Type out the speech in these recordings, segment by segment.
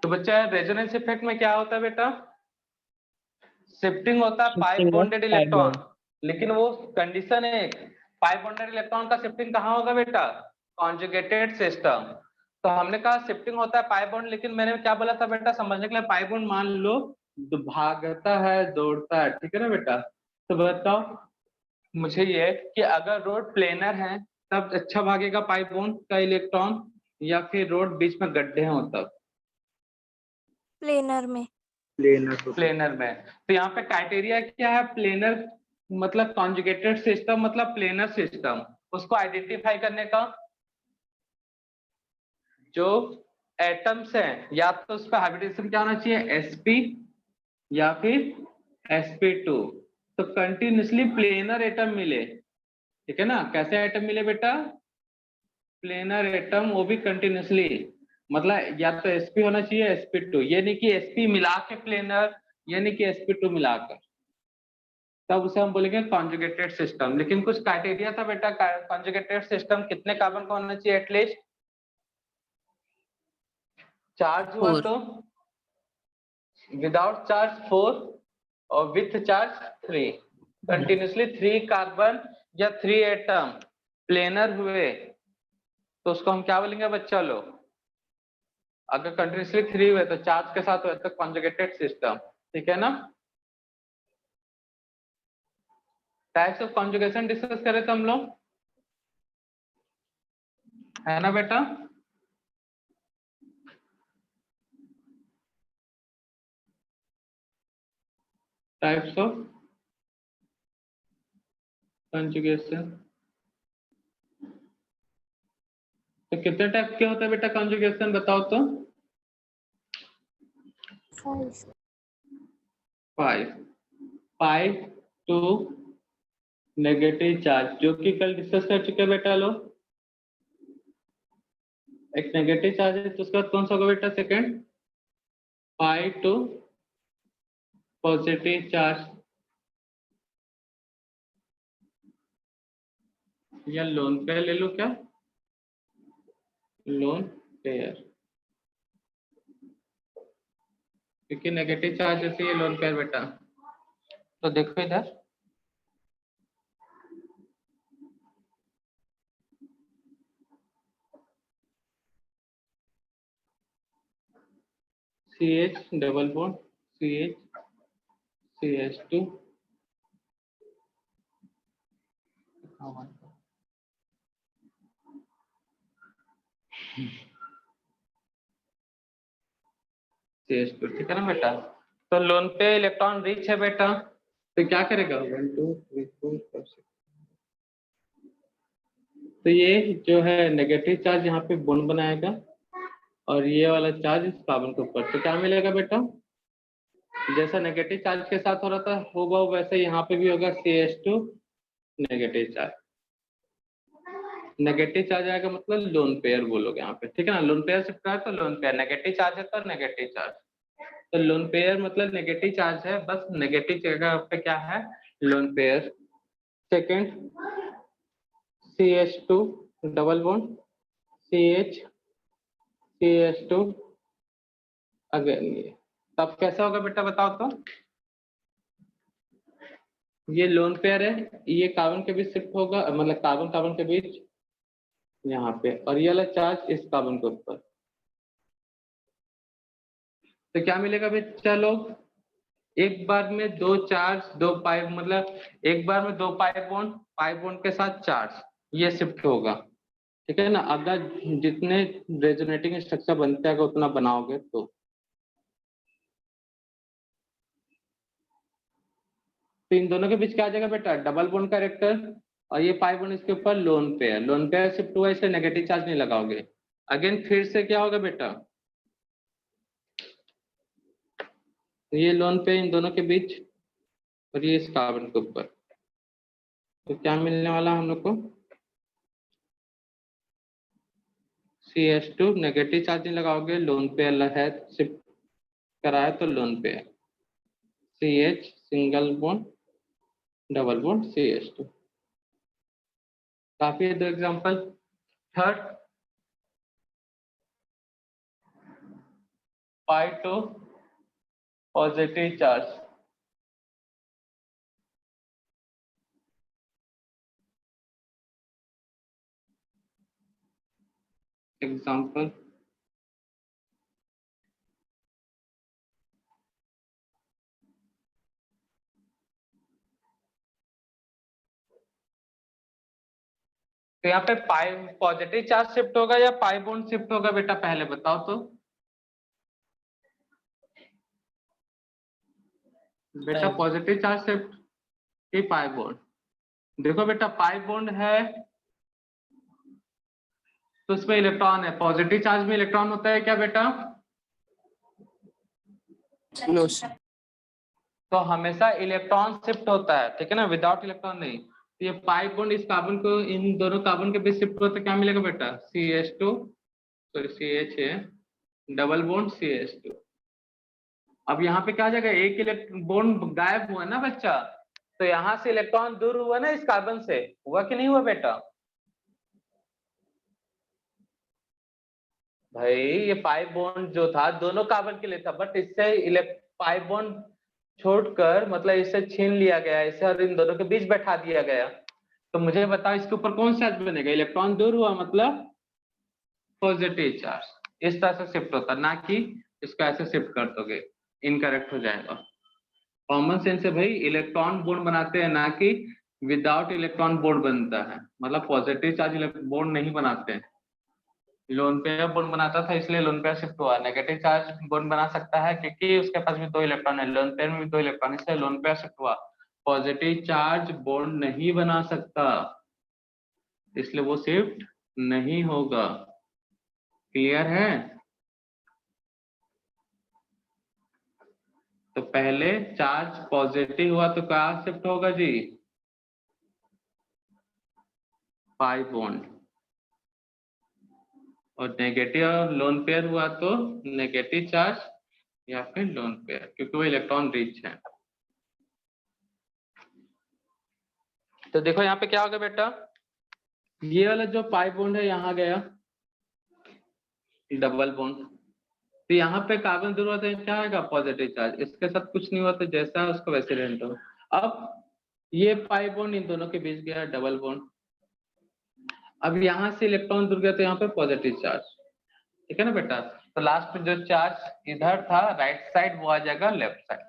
तो बच्चा resonance effect में क्या होता है बेटा, शिफ्टिंग होता है पाई Shifting of bonded pi electron, bond. लेकिन वो कंडीशन है पाई बॉन्डेड इलेक्ट्रॉन का शिफ्टिंग कहाँ होगा बेटा, कॉन्जुगेटेड सिस्टम। तो हमने कहा शिफ्टिंग होता है पाई बॉन्ड, लेकिन मैंने क्या बोला था बेटा, समझने के लिए पाई बॉन्ड मान लो भागता है दौड़ता है, ठीक है ना बेटा। तो बताओ मुझे ये कि अगर रोड प्लेनर है तब अच्छा भागेगा पाई बॉन्ड का इलेक्ट्रॉन, या फिर रोड बीच में गड्ढे हों तब। प्लेनर में। प्लेनर में। तो यहाँ पे क्राइटेरिया क्या है, प्लेनर मतलब कॉन्जुगेटेड सिस्टम मतलब प्लेनर सिस्टम, उसको आइडेंटिफाई करने का, जो एटम्स हैं या तो उस पर हाइब्रिडेशन क्या होना चाहिए sp या फिर sp2, तो कंटिन्यूसली प्लेनर एटम मिले, ठीक है ना। कैसे एटम मिले बेटा, प्लेनर एटम, वो भी कंटिन्यूसली, मतलब या तो sp होना चाहिए sp2, ये नहीं कि sp मिला के प्लेनर, ये नहीं कि sp2 मिलाकर, तब उसे हम बोलेंगे कॉन्जुगेटेड सिस्टम। लेकिन कुछ क्राइटेरिया था बेटा, कॉन्जुगेटेड सिस्टम कितने कार्बन का होना चाहिए एटलीस्ट, चार्ज हुआ 4. तो, विदाउट चार्ज 4 और विथ चार्ज 3, कंटिन्यूसली 3 कार्बन या 3 एटम प्लेनर हुए तो उसको हम क्या बोलेंगे बच्चा लोग, अगर कंटिन्यूसली 3 हुए तो चार्ज के साथ हुए तो कॉन्जुगेटेड सिस्टम, ठीक है ना। टाइप्स ऑफ कॉन्जुगेशन डिस्कस करे थे हम लोग, है ना बेटा। टाइप्स ऑफ कंजुगेशन, तो कितने टाइप के होते हैं बेटा कंजुगेशन, बताओ तो। 5 पाई टू नेगेटिव चार्ज, जो कि कल डिस्कस कर चुके हैं बेटा लोग। एक नेगेटिव चार्ज है तो उसका कौन सा होगा बेटा, second pi to positive charge, या लोन पेयर ले लो क्या, लोन पेयर, क्योंकि नेगेटिव चार्ज जैसे ये लोन पेयर बेटा। तो देखो इधर CH double bond CH CH2 CH2, ठीक है ना बेटा। तो लोन पे इलेक्ट्रॉन रिच है बेटा, तो क्या करेगा 1 2 3 4 5 6, तो ये जो है नेगेटिव चार्ज यहाँ पे बॉन्ड बनाएगा और ये वाला चार्ज इस कार्बन के ऊपर, तो क्या मिलेगा बेटा, जैसा नेगेटिव चार्ज के साथ हो रहा था होगा वैसे यहाँ पे भी होगा CH2 negative charge. Negative charge आएगा मतलब लोन पेयर बोलोगे यहाँ पे, ठीक है ना। लोन पेयर से क्या है तो लोन पेयर, नेगेटिव चार्ज है तो नेगेटिव चार्ज, तो लोन पेयर मतलब नेगेटिव चार्ज है, बस नेगेटिव जगह पे क्या है lone pair. Second CH2 double bond CH CH2 again, ये तब कैसा होगा बेटा बताओ तो, ये लोन पेयर है, ये कार्बन के बीच शिफ्ट होगा, मतलब कार्बन कार्बन के बीच यहाँ पे, और ये वाला चार्ज इस कार्बन के ऊपर, तो क्या मिलेगा बच्चा लोग, एक बार में दो चार्ज दो पाई, मतलब एक बार में दो पाई बॉन्ड के साथ चार्ज ये शिफ्ट होगा, ठीक है ना। अगर जितने रेजोनेटिंग स्ट्रक्चर बनते हैं अगर उतना बनाओगे तो इन दोनों के बीच क्या आ जाएगा बेटा, डबल बॉन्ड कैरेक्टर, और ये पाई बॉन्ड इसके ऊपर लोन पेयर शिफ्ट हुआ, इसलिए नेगेटिव चार्ज नहीं लगाओगे। अगेन फिर से क्या होगा बेटा, तो ये लोन पेयर इन दोनों के बीच और ये इस कार्बन के ऊपर, तो क्या मिलने वाला हम लोग को, CH2 नेगेटिव चार्ज नहीं लगाओगे, लोन पेयर है शिफ्ट कराया तो lone pair, CH single bond double bond CH2। काफी है दो example. Third pi to positive charge. Example, तो यहाँ पे पाई पॉजिटिव चार्ज शिफ्ट होगा या पाई बॉन्ड शिफ्ट होगा बेटा, पहले बताओ तो। बेटा पॉजिटिव चार्ज शिफ्ट कि पाई बॉन्ड? देखो बेटा पाई बॉन्ड है तो उसमें इलेक्ट्रॉन है, पॉजिटिव चार्ज में इलेक्ट्रॉन होता है क्या बेटा? नो। तो हमेशा इलेक्ट्रॉन शिफ्ट होता है, ठीक है ना, विदाउट इलेक्ट्रॉन नहीं। तो ये पाई बॉन्ड इस कार्बन को, इन दोनों कार्बन के बीच शिफ्ट होता है, क्या मिलेगा बेटा? CH2, सॉरी CH है, डबल बॉन्ड CH2। अब यहाँ पे क्या जाएगा, एक इलेक्ट्रॉन बॉन्ड गायब हुआ ना बच्चा, तो यहाँ से इलेक्ट्रॉन दूर हुआ ना इस कार्बन से, हुआ कि नहीं हुआ बेटा? भाई ये पाई बॉन्ड जो था दोनों कार्बन के लिए था, बट इससे पाई बॉन्ड छोड़कर, मतलब इसे छीन लिया गया इसे और इन दोनों के बीच बैठा दिया गया। तो मुझे बताओ इसके ऊपर कौन सा चार्ज बनेगा? इलेक्ट्रॉन दूर हुआ मतलब पॉजिटिव चार्ज। इस तरह से शिफ्ट होता, ना कि इसको ऐसे शिफ्ट कर दोगे, इनकरेक्ट हो जाएगा। कॉमन सेंस है भाई, इलेक्ट्रॉन बॉन्ड बनाते हैं ना कि विदाउट इलेक्ट्रॉन बॉन्ड बनता है, मतलब पॉजिटिव चार्ज बॉन्ड नहीं बनाते हैं। लोन पेयर बॉन्ड बनाता था इसलिए लोन पेयर शिफ्ट हुआ। नेगेटिव चार्ज बॉन्ड बना सकता है क्योंकि उसके पास भी 2 इलेक्ट्रॉन है, लोन पेयर में भी 2 इलेक्ट्रॉन, इसलिए लोन पेयर शिफ्ट हुआ। पॉजिटिव चार्ज बॉन्ड नहीं बना सकता, इसलिए वो शिफ्ट नहीं होगा। क्लियर है? तो पहले चार्ज पॉजिटिव हुआ तो कहाँ शिफ्ट होगा जी? Pi bond. और नेगेटिव लोन पेयर हुआ तो नेगेटिव चार्ज या फिर लोन पेयर, क्योंकि वो इलेक्ट्रॉन रिच है। तो देखो यहाँ पे क्या होगा बेटा, ये वाला जो पाई बॉन्ड है यहाँ गया डबल बॉन्ड, तो यहाँ पे कार्बन दूर होता है, क्या आएगा? Positive charge. इसके साथ कुछ नहीं हुआ तो जैसा है उसको वैसे रहने दो। अब ये पाई बॉन्ड इन दोनों के बीच गया डबल बॉन्ड, अब यहाँ से इलेक्ट्रॉन दूर गया तो यहाँ पे पॉजिटिव चार्ज, ठीक है ना बेटा? तो लास्ट में जो चार्ज इधर था राइट साइड वो आ जाएगा लेफ्ट साइड।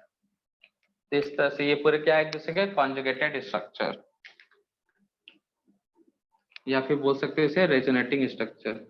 तो इस तरह से ये पूरे क्या एक दूसरे के कॉन्जुगेटेड स्ट्रक्चर, या फिर बोल सकते हो इसे रेजोनेटिंग स्ट्रक्चर।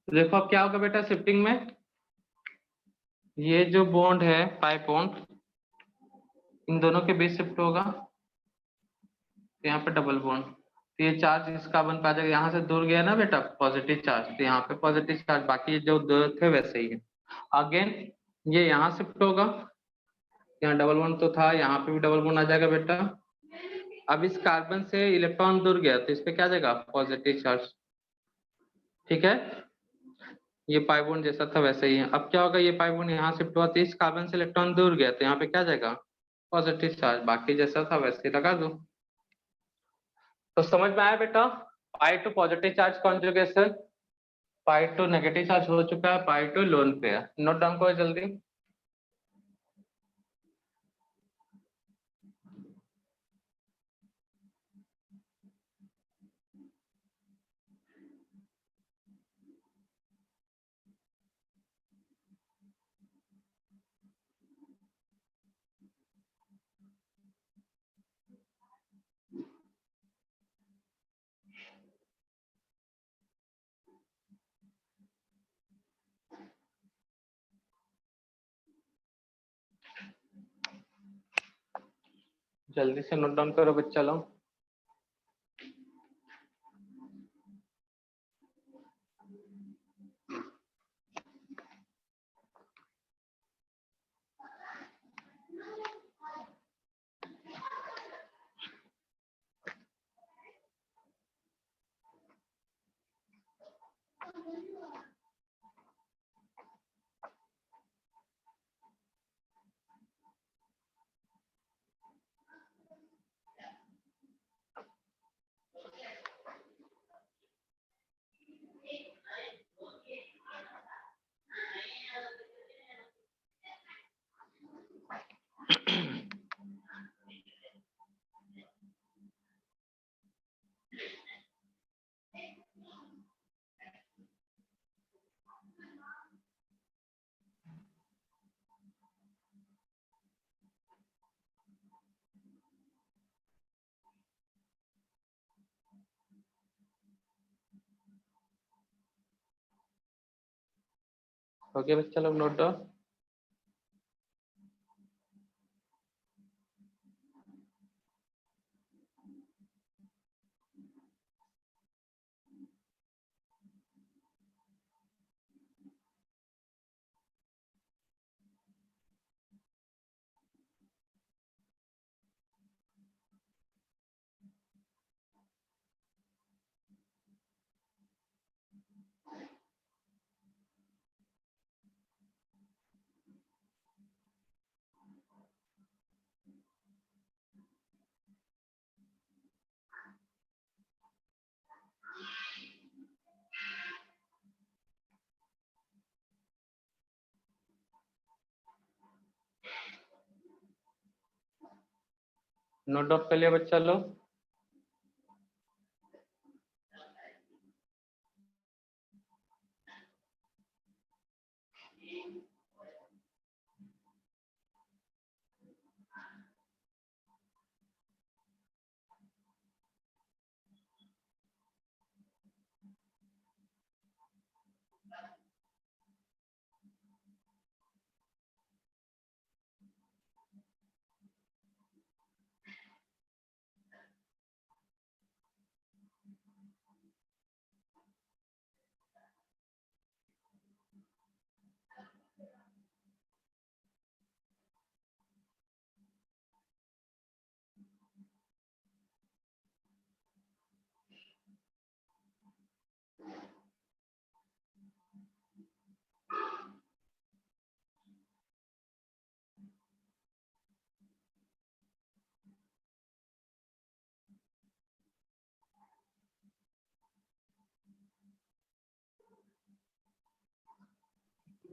देखो अब क्या होगा बेटा शिफ्टिंग में, ये जो बॉन्ड है पाई बॉन्ड इन दोनों के बीच शिफ्ट होगा, तो यहाँ पे डबल बॉन्ड, तो ये चार्ज इस कार्बन पे आ जाएगा, यहाँ से दूर गया ना बेटा पॉजिटिव चार्ज, तो यहाँ पे पॉजिटिव चार्ज, बाकी जो दो थे वैसे ही है। अगेन ये यहाँ शिफ्ट होगा, यहाँ डबल बॉन्ड तो था, यहाँ पे भी डबल बॉन्ड आ जाएगा बेटा। अब इस कार्बन से इलेक्ट्रॉन दूर गया तो इस पे क्या आ जाएगा? पॉजिटिव चार्ज, ठीक है? ये पाई बॉन्ड जैसा था वैसे ही है। अब क्या होगा, ये पाई बॉन्ड यहाँ शिफ्ट हुआ तो इस कार्बन से इलेक्ट्रॉन दूर गया तो यहाँ पे क्या जाएगा? पॉजिटिव चार्ज, बाकी जैसा था वैसे ही लगा दो। तो समझ में आया बेटा? Pi to positive charge conjugation, pi to negative charge हो चुका है, pi to lone pair. Note down करो जल्दी। जल्दी से नोट डाउन करो बच्चा लोग। ओके बच्चा लोग नोट डाउन। नोट डाउन कर लिया बच्चा लोग।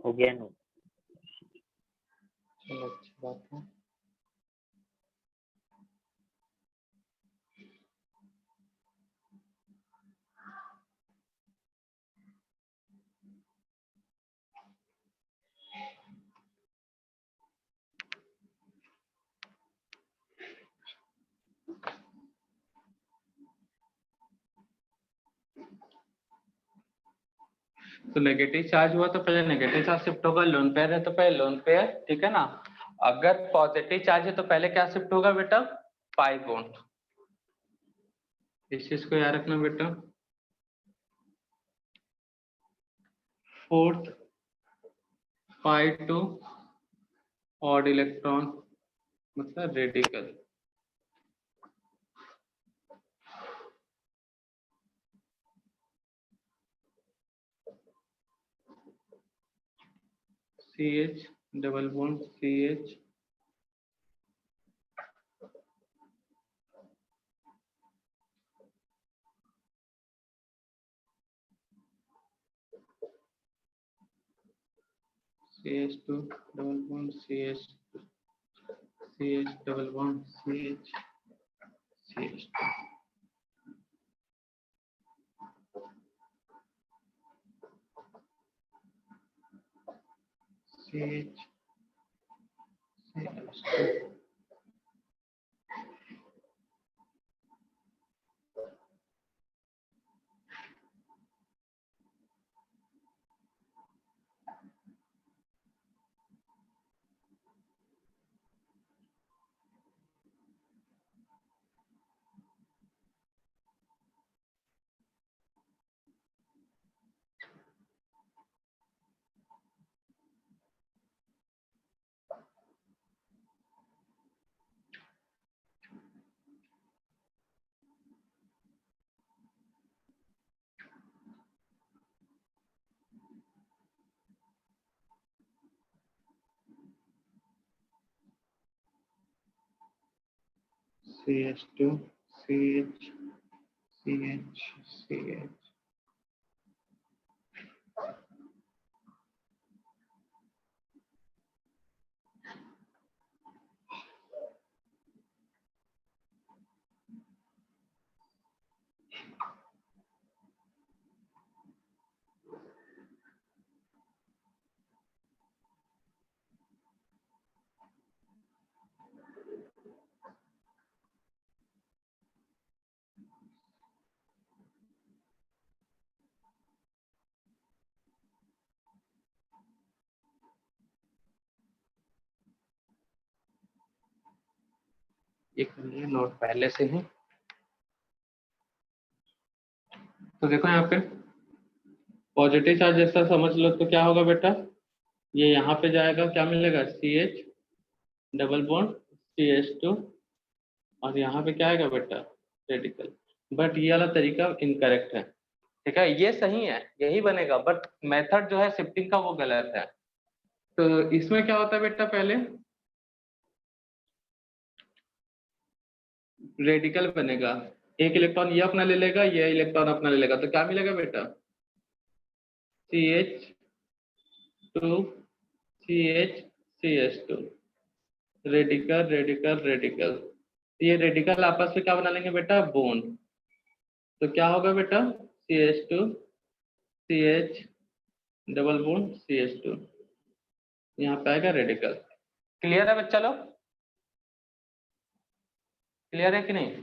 हो गया नोट। चलो अच्छी बात है। तो नेगेटिव चार्ज हुआ तो पहले नेगेटिव चार्ज शिफ्ट होगा, लोन पेयर है तो पहले लोन पेयर, ठीक है ना। अगर पॉजिटिव चार्ज है तो पहले क्या शिफ्ट होगा बेटा, पाई बॉन्ड। इस चीज को याद रखना बेटा। Fourth pi to odd electron मतलब radical. CH double bond CH CH2 double bond CH CH double bond CH CH2 CH CH2 CH2 CH CH CH। ये कर लिया नोट पहले से ही। तो देखो यहाँ पे पॉजिटिव चार्ज जैसा समझ लो तो क्या होगा बेटा, ये यहाँ पे जाएगा, क्या मिलेगा CH डबल बॉन्ड CH2, और यहाँ पे क्या आएगा बेटा रेडिकल। बट ये वाला तरीका इनकरेक्ट है, ठीक है, ये सही है, यही बनेगा, बट मेथड जो है शिफ्टिंग का वो गलत है। तो इसमें क्या होता है बेटा, पहले रेडिकल बनेगा, एक इलेक्ट्रॉन ये अपना ले लेगा, ये इलेक्ट्रॉन अपना ले लेगा, तो क्या मिलेगा बेटा CH2 CH CH2, radical radical radical, ये रेडिकल आपस में क्या बना लेंगे बेटा बॉन्ड। तो क्या होगा बेटा CH2 CH double bond CH2, यहाँ पे आएगा रेडिकल। क्लियर है बच्चा लोग, क्लियर है कि नहीं?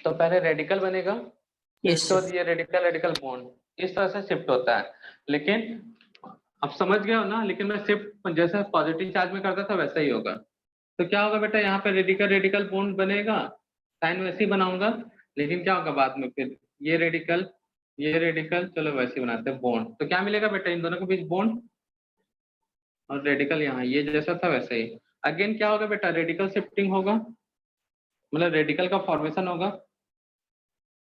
तो पहले रेडिकल बनेगा, Yes, तो sir. ये रेडिकल रेडिकल बॉन्ड इस तरह से शिफ्ट होता है। लेकिन अब समझ गए हो ना, लेकिन मैं शिफ्ट जैसे पॉजिटिव चार्ज में करता था वैसा ही होगा। तो क्या होगा बेटा, यहाँ पे रेडिकल रेडिकल बॉन्ड बनेगा, साइन वैसे ही बनाऊंगा, लेकिन क्या होगा बाद में फिर ये रेडिकल चलो वैसे ही बनाते हैं बॉन्ड। तो क्या मिलेगा बेटा इन दोनों के बीच बॉन्ड, और रेडिकल यहाँ ये जैसा था वैसे ही। अगेन क्या होगा बेटा रेडिकल शिफ्टिंग होगा, मतलब रेडिकल का फॉर्मेशन होगा।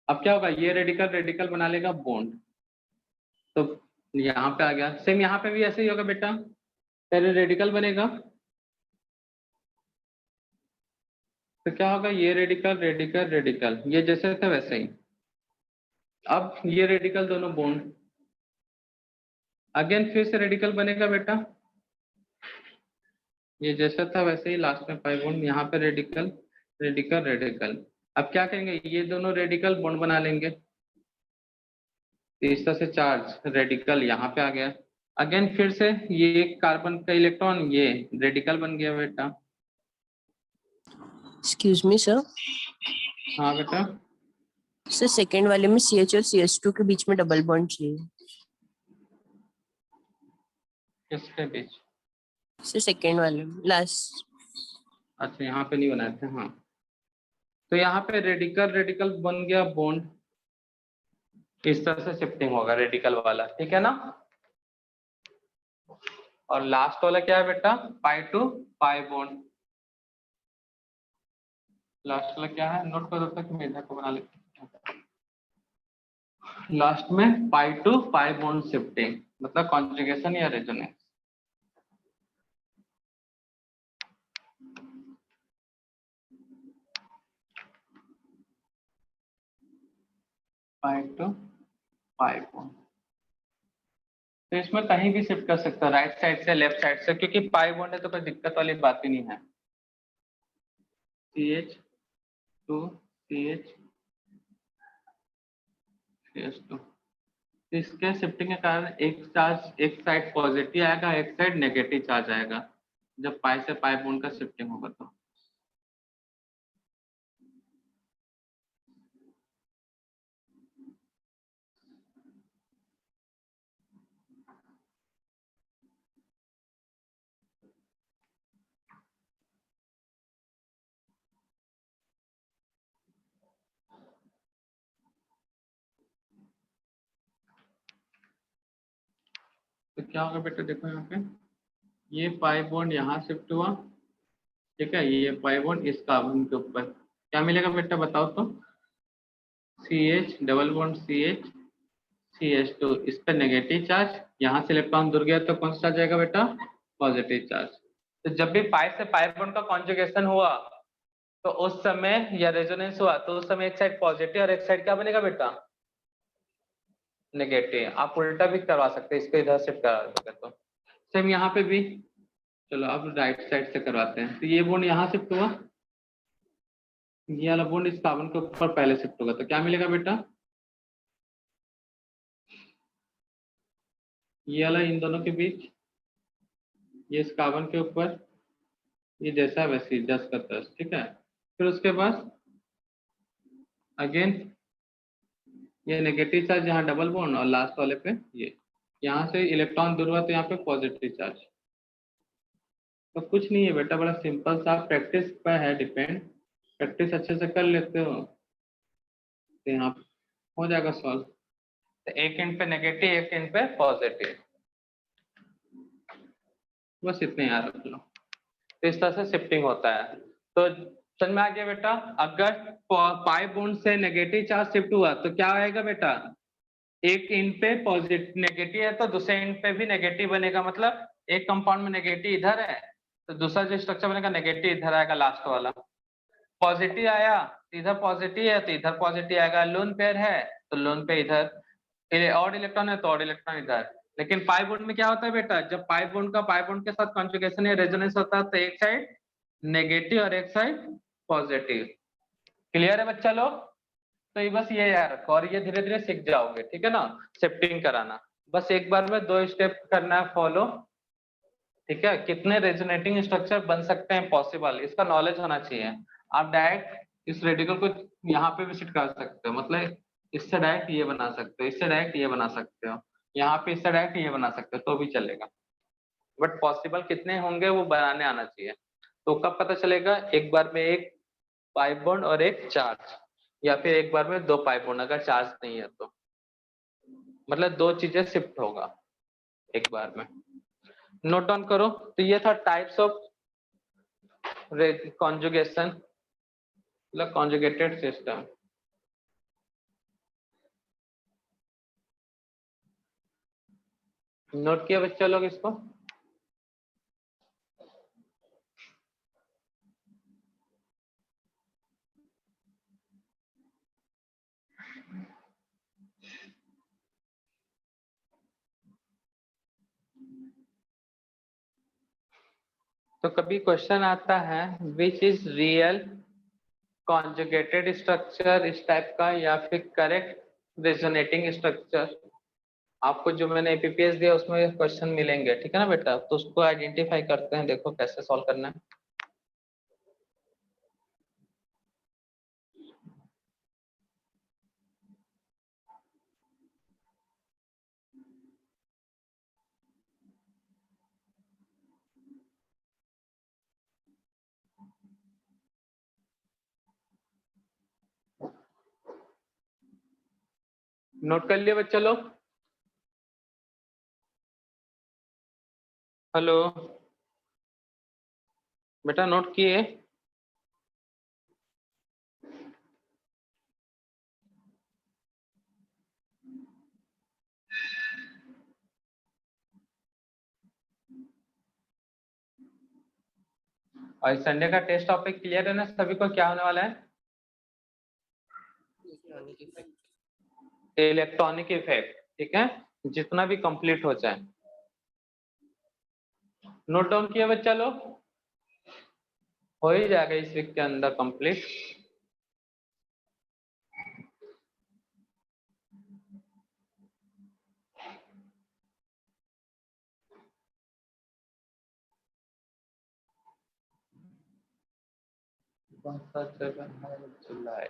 अब क्या होगा, ये रेडिकल रेडिकल बना लेगा बॉन्ड, तो यहाँ पे आ गया। सेम यहाँ पे भी ऐसे ही होगा बेटा, पहले रेडिकल बनेगा, तो क्या होगा ये रेडिकल रेडिकल रेडिकल, ये जैसे थे वैसे ही। अब ये रेडिकल दोनों बॉन्ड, अगेन फिर से रेडिकल बनेगा बेटा, ये जैसा था वैसे ही, लास्ट में पाई बॉन्ड, यहाँ पे रेडिकल रेडिकल रेडिकल। अब क्या करेंगे, ये दोनों रेडिकल बॉन्ड बना लेंगे, इस तरह से चार्ज रेडिकल यहाँ पे आ गया। अगेन फिर से ये कार्बन का इलेक्ट्रॉन ये रेडिकल बन गया बेटा। Excuse me, sir. हाँ बेटा, सर सेकेंड वाले में CH और CH2 के बीच में डबल बॉन्ड चाहिए। किसके बीच? सर सेकेंड वाले में लास्ट। अच्छा यहाँ पे नहीं बनाए थे, हाँ। तो यहाँ पे रेडिकल रेडिकल बन गया बॉन्ड, इस तरह से शिफ्टिंग होगा रेडिकल वाला, ठीक है ना। और लास्ट वाला क्या है बेटा, pi to pi bond. Last वाला क्या है, नोट कर दो तक मैं इधर को बना लेती हूँ। लास्ट में pi to pi bond shifting, मतलब कॉन्जुगेशन या resonance. Pi to pi bond, तो इसमें कहीं भी शिफ्ट कर सकता है, राइट साइड से लेफ्ट साइड से, क्योंकि पाई बॉन्ड है तो कोई दिक्कत वाली बात ही नहीं है। CH2 CH CH2, इसके शिफ्टिंग के कारण एक चार्ज एक साइड पॉजिटिव आएगा, एक साइड नेगेटिव चार्ज आएगा, जब पाई से पाई बॉन्ड का शिफ्टिंग होगा तो। तो क्या होगा बेटा, देखो यहाँ पे ये पाई बॉन्ड यहाँ शिफ्ट हुआ, ठीक है, ये पाई बॉन्ड इस कार्बन के ऊपर, क्या मिलेगा बेटा बताओ तो, CH double bond CH CH2, इस पर नेगेटिव चार्ज, यहाँ से इलेक्ट्रॉन दूर गया तो कौन सा चार्ज आएगा बेटा, पॉजिटिव चार्ज। तो जब भी पाई से पाई बॉन्ड का कॉन्जुगेशन हुआ तो उस समय या रेजोनेंस हुआ तो उस समय एक साइड पॉजिटिव और एक साइड क्या बनेगा बेटा, नेगेटिव। आप उल्टा भी करवा सकते हैं, इसको इधर शिफ्ट करा दोगे तो सेम यहाँ पे भी। चलो अब राइट साइड से करवाते हैं। तो ये बॉन्ड यहाँ शिफ्ट हुआ, ये वाला बॉन्ड इस कार्बन के ऊपर पहले शिफ्ट होगा, तो क्या मिलेगा बेटा, ये वाला इन दोनों के बीच, ये इस कार्बन के ऊपर, ये जैसा है वैसे 10 का 10, ठीक है। फिर उसके बाद अगेन ये नेगेटिव चार्ज यहाँ डबल बॉन्ड और लास्ट वाले पे ये, यहाँ से इलेक्ट्रॉन दूर हुआ तो यहाँ पे पॉजिटिव चार्ज। तो कुछ नहीं है बेटा, बड़ा सिंपल सा, प्रैक्टिस पर है डिपेंड। प्रैक्टिस अच्छे से कर लेते हो तो यहाँ हो जाएगा सॉल्व। तो एक एंड पे नेगेटिव, एक एंड पे पॉजिटिव, बस इतने याद रख लो। तो इस तरह से शिफ्टिंग होता है। तो समझ में आ गया बेटा। अगर पाई बॉन्ड से नेगेटिव चार्ज शिफ्ट हुआ तो क्या आएगा बेटा, एक एंड पे पॉजिटिव नेगेटिव है तो दूसरे एंड पे भी नेगेटिव बनेगा। मतलब एक कंपाउंड में नेगेटिव इधर है तो दूसरा जो स्ट्रक्चर बनेगा नेगेटिव इधर आएगा, लास्ट वाला। पॉजिटिव आया तो इधर पॉजिटिव है तो इधर पॉजिटिव आएगा। लोन पेयर है तो लोन पे इधर, ऑड इलेक्ट्रॉन है तो ऑड इलेक्ट्रॉन इधर। लेकिन पाई बॉन्ड में क्या होता है बेटा, जब पाई बॉन्ड के साथ कॉन्जुगेशन या रेजोनेंस होता है तो एक साइड नेगेटिव और एक साइड पॉजिटिव। क्लियर है बच्चा लोग? तो ये बस ये याद रखो और ये धीरे धीरे सीख जाओगे, ठीक है ना, शिफ्टिंग कराना। बस एक बार में 2 स्टेप करना है फॉलो, ठीक है। कितने रेजोनेटिंग स्ट्रक्चर बन सकते हैं पॉसिबल, इसका नॉलेज होना चाहिए। आप डायरेक्ट इस रेडिकल को यहाँ पे विजिट कर सकते हो, मतलब इससे डायरेक्ट ये बना सकते हो, इससे डायरेक्ट ये बना सकते हो, यहाँ पे इससे डायरेक्ट ये बना सकते हो, तो भी चलेगा। बट पॉसिबल कितने होंगे वो बनाने आना चाहिए। तो कब पता चलेगा, एक बार में एक पाई बॉन्ड और एक चार्ज, या फिर एक बार में 2 पाई बॉन्ड अगर चार्ज नहीं है तो, मतलब 2 चीजें शिफ्ट होगा एक बार में। नोट डाउन करो। तो ये था टाइप्स ऑफ कॉन्जुगेशन, मतलब कॉन्जुगेटेड सिस्टम। नोट किया बच्चा लोग इसको? तो कभी क्वेश्चन आता है which is real conjugated structure इस टाइप का, या फिर करेक्ट रेजोनेटिंग स्ट्रक्चर। आपको जो मैंने एपीपीएस दिया उसमें क्वेश्चन मिलेंगे, ठीक है ना बेटा। तो उसको आइडेंटिफाई करते हैं, देखो कैसे सॉल्व करना है। नोट कर लिए बच्चा लोग? हेलो बेटा, नोट किए? और संडे का टेस्ट टॉपिक क्लियर है ना सभी को? क्या होने वाला है? इलेक्ट्रॉनिक इफेक्ट, ठीक है, जितना भी कंप्लीट हो जाए। नोट डाउन किया बच्चा लोग? हो ही जाएगा इस वीक के अंदर कंप्लीट। जुलाई,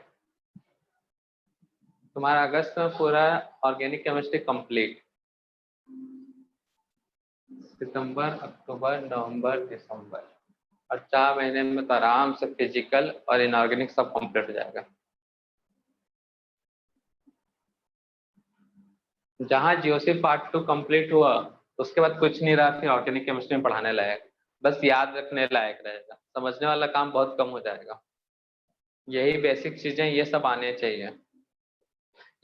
तुम्हारा अगस्त में पूरा ऑर्गेनिक केमिस्ट्री कंप्लीट। सितंबर, अक्टूबर, नवंबर, दिसंबर, और 4 महीने में तो आराम से फिजिकल और इनऑर्गेनिक सब कंप्लीट हो जाएगा। जहां जीओसी पार्ट 2 कंप्लीट हुआ उसके बाद कुछ नहीं रहा फिर ऑर्गेनिक केमिस्ट्री में पढ़ाने लायक, बस याद रखने लायक रहेगा, समझने वाला काम बहुत कम हो जाएगा। यही बेसिक चीजें ये सब आने चाहिए।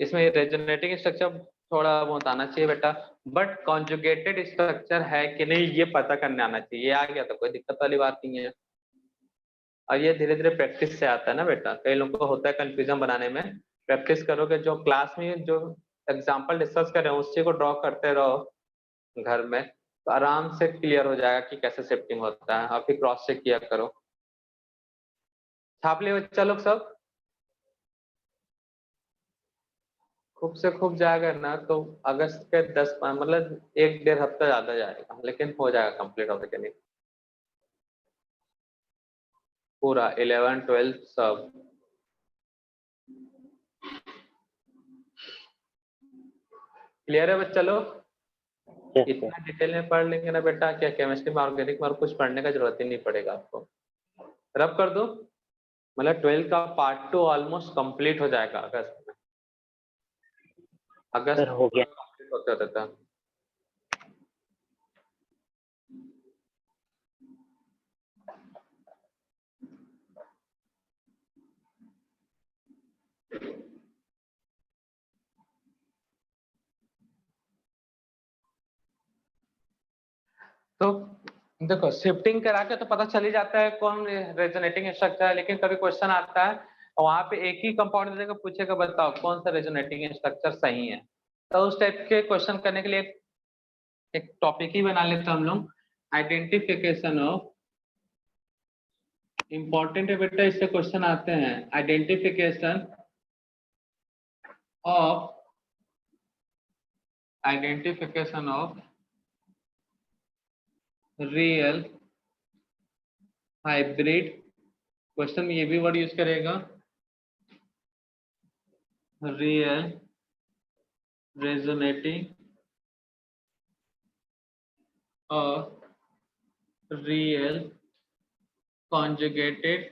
इसमें रेजोनेटिंग स्ट्रक्चर थोड़ा बहुत आना चाहिए बेटा, बट कॉन्जुगेटेड स्ट्रक्चर है कि नहीं ये पता करने आना चाहिए। ये आ गया तो कोई दिक्कत वाली बात नहीं है। और ये धीरे धीरे प्रैक्टिस से आता है ना बेटा, कई लोगों को होता है कंफ्यूजन बनाने में। प्रैक्टिस करोगे, जो क्लास में जो एग्जाम्पल डिस्कस कर रहे हो उसी को ड्रॉ करते रहो घर में, तो आराम से क्लियर हो जाएगा कि कैसे शिफ्टिंग होता है, और फिर क्रॉस चेक किया करो। छाप लिए बच्चा लोग सब? खूब से खूब जाएगा ना तो अगस्त के 10 मतलब 1-1.5 हफ्ता ज्यादा जाएगा, लेकिन हो जाएगा कंप्लीट ऑर्गेनिक पूरा 11th 12th सब। क्लियर है बच्चा लोग? Yes, sir. इतना डिटेल में पढ़ लेंगे ना बेटा, क्या केमिस्ट्री में ऑर्गेनिक में और कुछ पढ़ने का जरूरत ही नहीं पड़ेगा आपको। रब कर दो, मतलब 12th का पार्ट 2 ऑलमोस्ट कंप्लीट हो जाएगा अगस्त में। अगस्त सर हो गया। कंप्लीट होता रहता। तो देखो शिफ्टिंग करा के तो पता चल ही जाता है कौन रेजोनेटिंग स्ट्रक्चर है, लेकिन कभी क्वेश्चन आता है और वहां पे एक ही कंपाउंड देकर पूछेगा बताओ कौन सा रेजोनेटिंग स्ट्रक्चर सही है। तो उस टाइप के क्वेश्चन करने के लिए एक टॉपिक ही बना लेते हम लोग, आइडेंटिफिकेशन ऑफ। इंपॉर्टेंट है बेटा, इससे क्वेश्चन आते हैं। Identification of real hybrid. Question में ये भी वर्ड यूज करेगा, रियल रेजोनेटिंग और real conjugated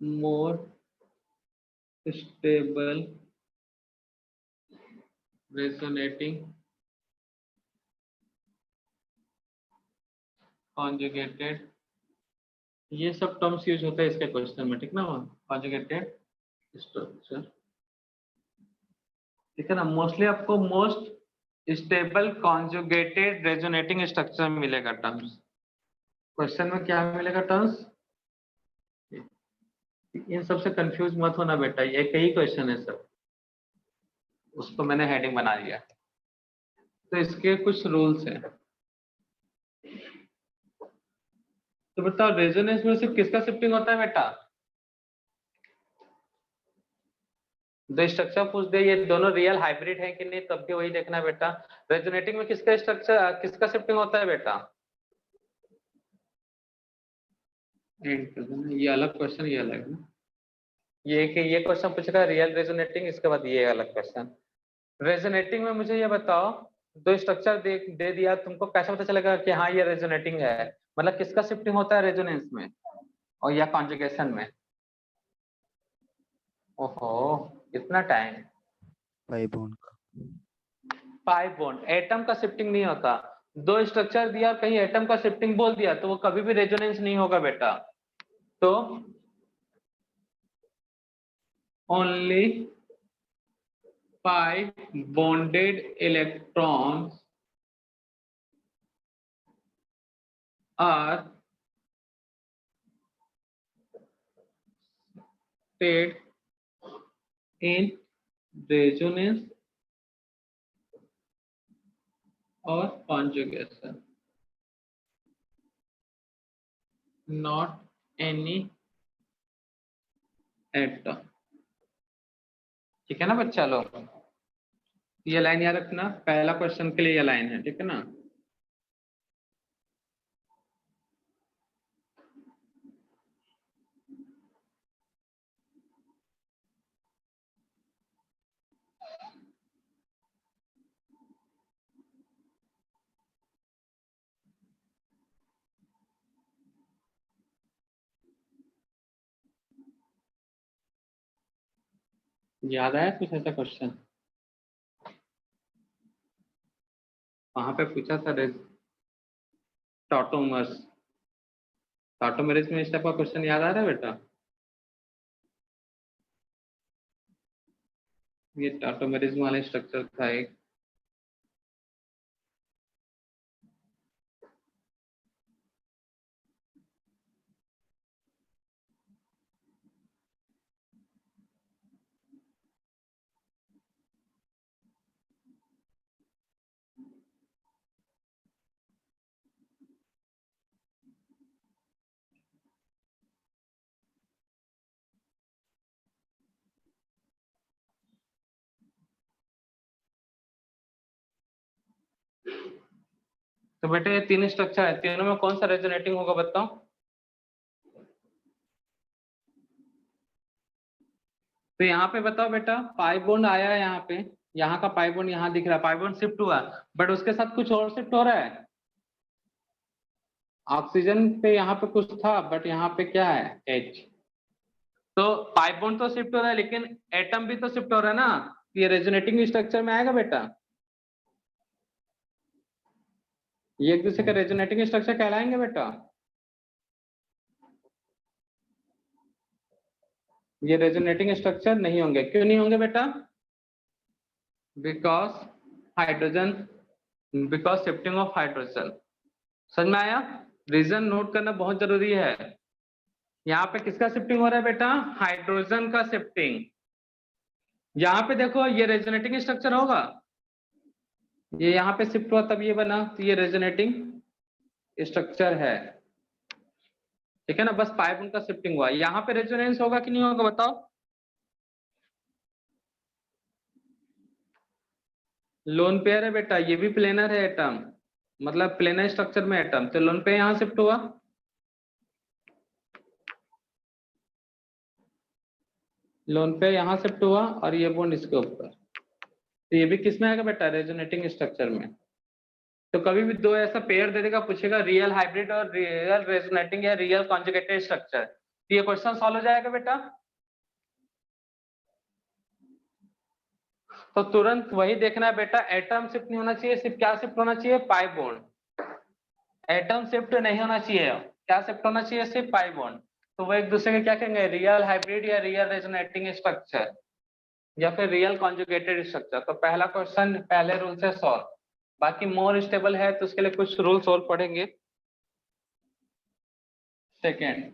more stable resonating conjugated, ये सब टर्म्स यूज होता है इसके क्वेश्चन में, ठीक ना। कॉन्जुगेटेड स्ट्रक्चर, ठीक है ना। मोस्टली आपको most stable conjugated resonating structure मिलेगा टर्म्स। क्वेश्चन में क्या मिलेगा टर्म्स, इन सबसे कंफ्यूज मत होना बेटा, ये एक ही क्वेश्चन है सब, उसको मैंने हेडिंग बना दिया। तो इसके कुछ रूल्स हैं। तो बताओ रेजोनेंस में सिर्फ किसका शिफ्टिंग होता है बेटा? दो स्ट्रक्चर पूछ दे ये दोनों रियल हाइब्रिड है कि नहीं, तब भी वही देखना बेटा। रेजोनेटिंग में किसका स्ट्रक्चर किसका शिफ्टिंग होता है बेटा? ये अलग क्वेश्चन, ये अलग है ना। ये क्वेश्चन पूछेगा रियल रेजोनेटिंग, इसके बाद ये अलग क्वेश्चन। रेजोनेटिंग में मुझे ये बताओ, दो स्ट्रक्चर दे दिया, तुमको कैसे पता चलेगा कि हाँ ये रेजोनेटिंग है? मतलब किसका शिफ्टिंग होता है रेजोनेंस में और या कॉन्जुगेशन में? ओहो, इतना टाइम। 5 बॉन्ड का। 5 बॉन्ड, एटम का शिफ्टिंग नहीं होता। दो स्ट्रक्चर दिया, कहीं एटम का शिफ्टिंग बोल दिया तो वो कभी भी रेजोनेंस नहीं होगा बेटा। तो only 5 bonded electrons are stayed in resonance or conjugation, not any atom। ठीक है ना बच्चा लोग, ये लाइन याद रखना, पहला क्वेश्चन के लिए ये लाइन है, ठीक है ना। याद आया कुछ ऐसा क्वेश्चन? वहां पे पूछा था टॉटोमर्स, टॉटोमर्स में इस टाइप का क्वेश्चन याद आ रहा है बेटा? ये टॉटोमरिज्म वाला स्ट्रक्चर था एक, तो बेटा ये तीन स्ट्रक्चर है, तीनों में कौन सा रेजोनेटिंग होगा बताओ? तो यहाँ पे बताओ बेटा, पाई बॉन्ड आया है यहाँ पे, यहाँ का पाई बॉन्ड यहाँ दिख रहा है, पाई बॉन्ड शिफ्ट हुआ, बट उसके साथ कुछ और शिफ्ट हो रहा है। ऑक्सीजन पे यहाँ पे कुछ था, बट यहाँ पे क्या है, H। तो पाई बॉन्ड तो शिफ्ट हो रहा है, लेकिन एटम भी तो शिफ्ट हो रहा है ना, ये रेजोनेटिंग स्ट्रक्चर में आएगा बेटा। ये एक दूसरे का रेजोनेटिंग स्ट्रक्चर कहलाएंगे बेटा। ये रेजोनेटिंग स्ट्रक्चर नहीं होंगे, क्यों नहीं होंगे बेटा? Because hydrogen, because shifting of hydrogen. समझ में आया? रीजन नोट करना बहुत जरूरी है। यहाँ पे किसका शिफ्टिंग हो रहा है बेटा? हाइड्रोजन का शिफ्टिंग। यहाँ पे देखो ये रेजोनेटिंग स्ट्रक्चर होगा, ये यहाँ पे शिफ्ट हुआ तब ये बना, तो ये रेजोनेटिंग स्ट्रक्चर है, ठीक है ना। बस पाई बॉन्ड का शिफ्टिंग हुआ, यहाँ पे रेजोनेंस होगा कि नहीं होगा बताओ? लोन पेयर है बेटा, ये भी प्लेनर है एटम, मतलब प्लेनर स्ट्रक्चर में एटम, तो लोन पेयर यहाँ शिफ्ट हुआ, लोन पेयर यहाँ शिफ्ट हुआ, और ये बॉन्ड इसके ऊपर, तो ये भी किस में आएगा बेटा? रेजोनेटिंग स्ट्रक्चर में। तो कभी भी दो ऐसा पेयर दे देगा, पूछेगा रियल हाइब्रिड और रियल रेजोनेटिंग या रियल कॉन्जुगेटेड स्ट्रक्चर, तो ये क्वेश्चन सॉल्व हो जाएगा बेटा। तो तुरंत वही देखना है बेटा, एटम शिफ्ट नहीं होना चाहिए, सिर्फ क्या शिफ्ट होना चाहिए? Pi bond. एटम शिफ्ट नहीं होना चाहिए, क्या शिफ्ट होना चाहिए? सिर्फ पाई बॉन्ड। तो वो एक दूसरे के क्या कहेंगे? रियल हाइब्रिड या रियल रेजोनेटिंग स्ट्रक्चर या फिर रियल कॉन्जुगेटेड स्ट्रक्चर। तो पहला क्वेश्चन पहले रूल से सॉल्व, बाकी मोर स्टेबल है तो उसके लिए कुछ रूल सॉल्व पढ़ेंगे। सेकेंड,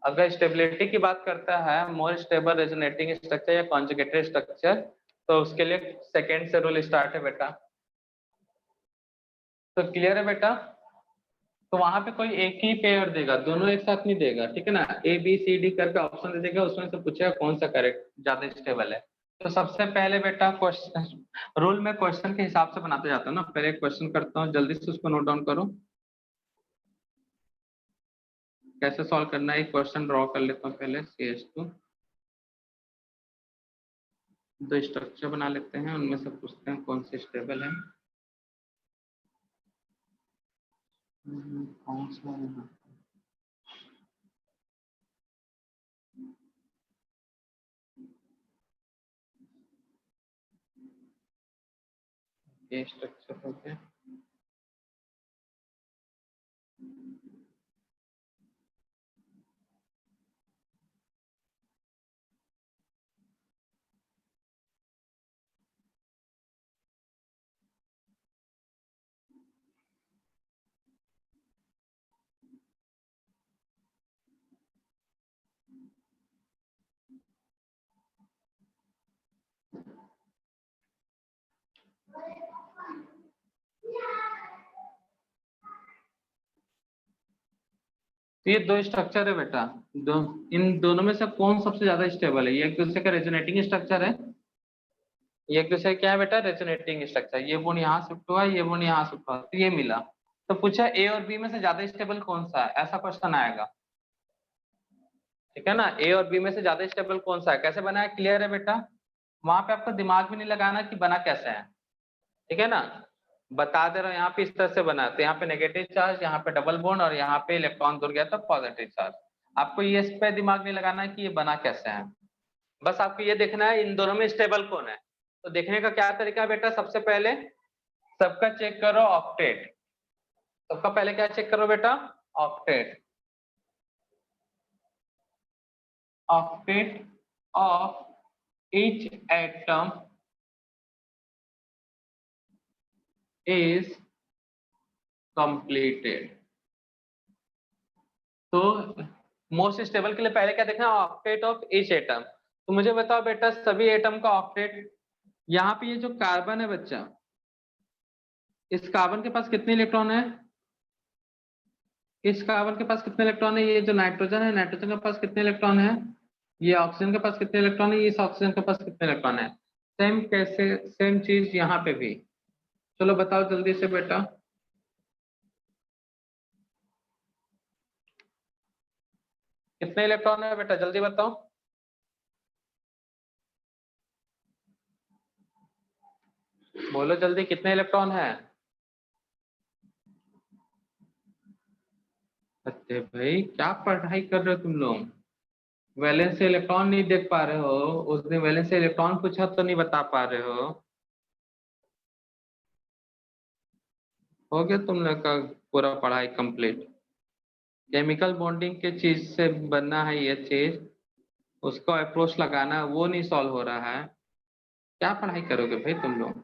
अगर स्टेबिलिटी की बात करता है, मोर स्टेबल रेजोनेटिंग स्ट्रक्चर या कॉन्जुगेटेड स्ट्रक्चर, तो उसके लिए सेकेंड से रूल स्टार्ट है बेटा। तो क्लियर है बेटा? तो वहां पे कोई एक ही पेयर देगा, दोनों एक साथ नहीं देगा, ठीक है ना। ए बी सी डी करके ऑप्शन दे देगा, उसमें से पूछेगा कौन सा करेक्ट ज्यादा स्टेबल है। तो सबसे पहले बेटा क्वेश्चन रूल में क्वेश्चन के हिसाब से बनाते जाता हूँ ना, पहले एक क्वेश्चन करता हूँ, जल्दी से उसको नोट डाउन करो, कैसे सॉल्व करना है। एक क्वेश्चन ड्रॉ कर लेता हूँ पहले। CH2 दो स्ट्रक्चर बना लेते हैं, उनमें से पूछते हैं कौन सी स्टेबल है। कौन सा है? ये स्ट्रक्चर हो गया, तो ये दो स्ट्रक्चर है बेटा, इन दोनों में से कौन सबसे ज्यादा स्टेबल है? ये एक दूसरे का रेजोनेटिंग स्ट्रक्चर है, ये एक दूसरे क्या है बेटा? Resonating structure. ये बॉन्ड यहाँ शिफ्ट हुआ, ये बॉन्ड यहाँ शिफ्ट हुआ, तो ये मिला। तो पूछा ए और बी में से ज्यादा स्टेबल कौन सा है, ऐसा क्वेश्चन आएगा, ठीक है ना। ए और बी में से ज्यादा स्टेबल कौन सा है, कैसे बना है? क्लियर है बेटा? वहां पे आपको दिमाग भी नहीं लगाना कि बना कैसे है, ठीक है ना। बता दे रहा हूँ, यहाँ पे इस तरह से बना, तो यहाँ पे नेगेटिव चार्ज, यहाँ पे डबल बॉन्ड, और यहाँ पे इलेक्ट्रॉन दूर गया तो पॉजिटिव चार्ज। आपको ये इस पे दिमाग नहीं लगाना है कि ये बना कैसे है, बस आपको ये देखना है इन दोनों में स्टेबल कौन है। तो देखने का क्या तरीका है बेटा? सबसे पहले सबका चेक करो ऑक्टेट। सबका पहले क्या चेक करो बेटा? Octet. Octet of each atom is completed। तो मोस्ट स्टेबल के लिए पहले क्या देखना? Octet of each atom. तो मुझे बताओ बेटा, सभी एटम का ऑक्टेट। यहाँ पे ये जो कार्बन है बच्चा, इस कार्बन के पास कितने इलेक्ट्रॉन है? इस कार्बन के पास कितने इलेक्ट्रॉन है? ये जो नाइट्रोजन है, नाइट्रोजन के पास कितने इलेक्ट्रॉन है? ये ऑक्सीजन के पास कितने इलेक्ट्रॉन है? इस ऑक्सीजन के पास कितने इलेक्ट्रॉन है? सेम कैसे, सेम चीज यहाँ पे भी, चलो बताओ जल्दी से बेटा। कितने इलेक्ट्रॉन है बेटा, जल्दी बताओ। बोलो जल्दी, कितने इलेक्ट्रॉन है? अरे भाई क्या पढ़ाई कर रहे हो तुम लोग, वैलेंस से इलेक्ट्रॉन नहीं देख पा रहे हो? उस दिन वैलेंस से इलेक्ट्रॉन पूछा तो नहीं बता पा रहे हो? हो गया तुम लोग का पूरा पढ़ाई कंप्लीट? केमिकल बॉन्डिंग के चीज से बनना है ये चीज, उसको अप्रोच लगाना, वो नहीं सॉल्व हो रहा है। क्या पढ़ाई करोगे भाई तुम लोग?